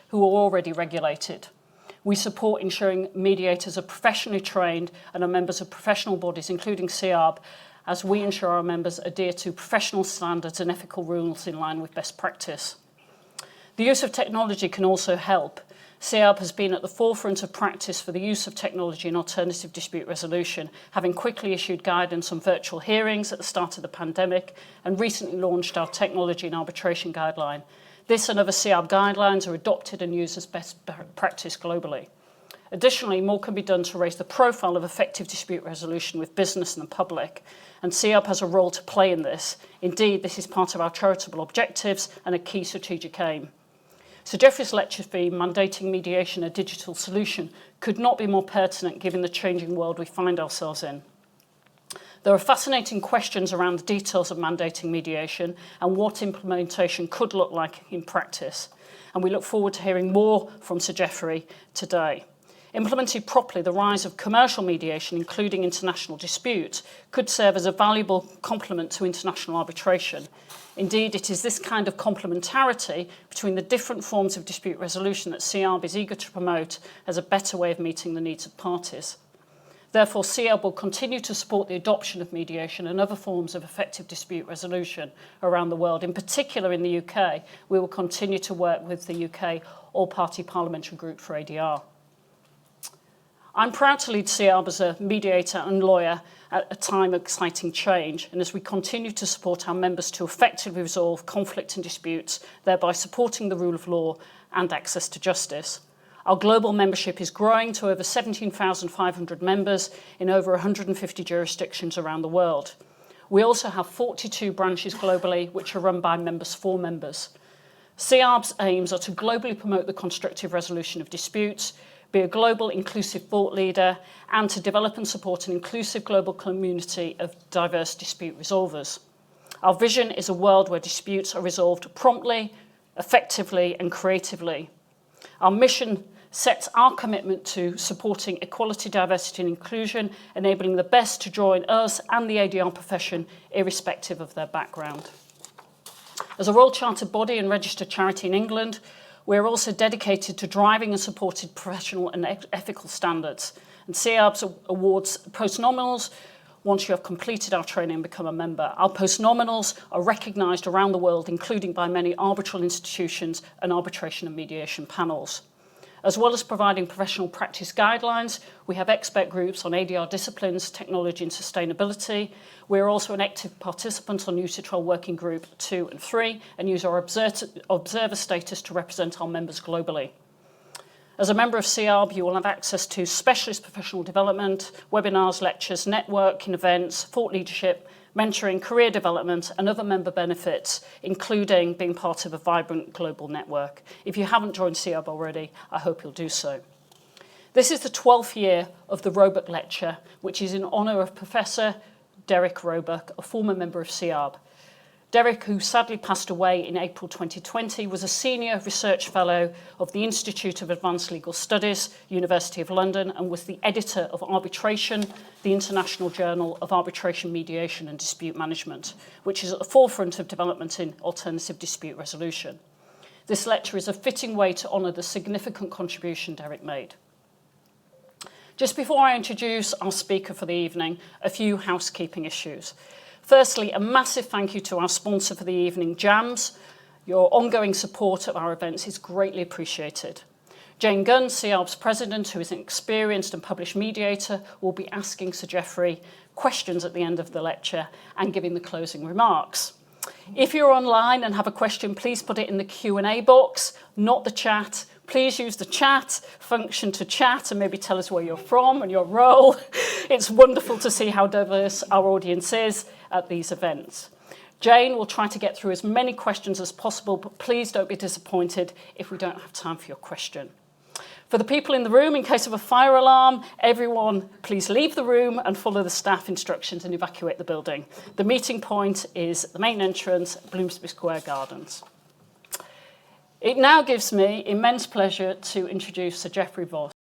who are already regulated. We support ensuring mediators are professionally trained and are members of professional bodies, including CEARB, as we ensure our members adhere to professional standards and ethical rules in line with best practice. The use of technology can also help. CEARB has been at the forefront of practice for the use of technology in alternative dispute resolution, having quickly issued guidance on virtual hearings at the start of the pandemic and recently launched our technology and arbitration guideline. This and other CEARB guidelines are adopted and used as best practice globally. Additionally, more can be done to raise the profile of effective dispute resolution with business and the public, and CEARB has a role to play in this. Indeed, this is part of our charitable objectives and a key strategic aim. Sir Geoffrey's lecture theme, Mandating Mediation, a Digital Solution, could not be more pertinent given the changing world we find ourselves in. There are fascinating questions around the details of mandating mediation and what implementation could look like in practice, and we look forward to hearing more from Sir Geoffrey today. Implemented properly, the rise of commercial mediation, including international disputes, could serve as a valuable complement to international arbitration. Indeed, it is this kind of complementarity between the different forms of dispute resolution that CEARB is eager to promote as a better way of meeting the needs of parties. Therefore, CEARB will continue to support the adoption of mediation and other forms of effective dispute resolution around the world. In particular, in the UK, we will continue to work with the UK All-Party Parliamentary Group for ADR. I'm proud to lead CEARB as a mediator and lawyer at a time of exciting change, and as we continue to support our members to effectively resolve conflict and disputes, thereby supporting the rule of law and access to justice. Our global membership is growing to over 17,500 members in over 150 jurisdictions around the world. We also have 42 branches globally, which are run by members for members. CEARB's aims are to globally promote the constructive resolution of disputes, be a global inclusive thought leader, and to develop and support an inclusive global community of diverse dispute resolvers. Our vision is a world where disputes are resolved promptly, effectively, and creatively. Our mission sets our commitment to supporting equality, diversity, and inclusion, enabling the best to join us and the ADR profession, irrespective of their background. As a Royal Chartered body and registered charity in England, we are also dedicated to driving and supporting professional and ethical standards. And CEARB awards post-nominals once you have completed our training and become a member. Our post-nominals are recognised around the world, including by many arbitral institutions and arbitration and mediation panels. As well as providing professional practice guidelines, we have expert groups on ADR disciplines, technology and sustainability. We are also an active participant on UCITRAL Working Group 2 and 3 and use our observer status to represent our members globally. As a member of CEARB, you will have access to specialist professional development, webinars, lectures, networking events, thought leadership, mentoring, career development, and other member benefits, including being part of a vibrant global network. If you haven't joined CEARB already, I hope you'll do so. This is the 12th year of the Roebuck Lecture, which is in honour of Professor Derek Roebuck, a former member of CEARB. Derek, who sadly passed away in April 2020, was a senior research fellow of the Institute of Advanced Legal Studies, University of London, and was the editor of Arbitration, the International Journal of Arbitration, Mediation and Dispute Management, which is at the forefront of development in alternative dispute resolution. This lecture is a fitting way to honour the significant contribution Derek made. Just before I introduce our speaker for the evening, a few housekeeping issues. Firstly, a massive thank you to our sponsor for the evening, JAMS. Your ongoing support of our events is greatly appreciated. Jane Gunn, CEARB's president, who is an experienced and published mediator, will be asking Sir Geoffrey questions at the end of the lecture and giving the closing remarks. If you're online and have a question, please put it in the Q&A box, not the chat. Please use the chat function to chat and maybe tell us where you're from and your role. It's wonderful to see how diverse our audience is at these events. Jane will try to get through as many questions as possible, but please don't be disappointed if we don't have time for your question. For the people in the room, in case of a fire alarm, everyone please leave the room and follow the staff instructions and evacuate the building. The meeting point is the main entrance, Bloomsbury Square Gardens. It now gives me immense pleasure to introduce Sir Geoffrey Voss.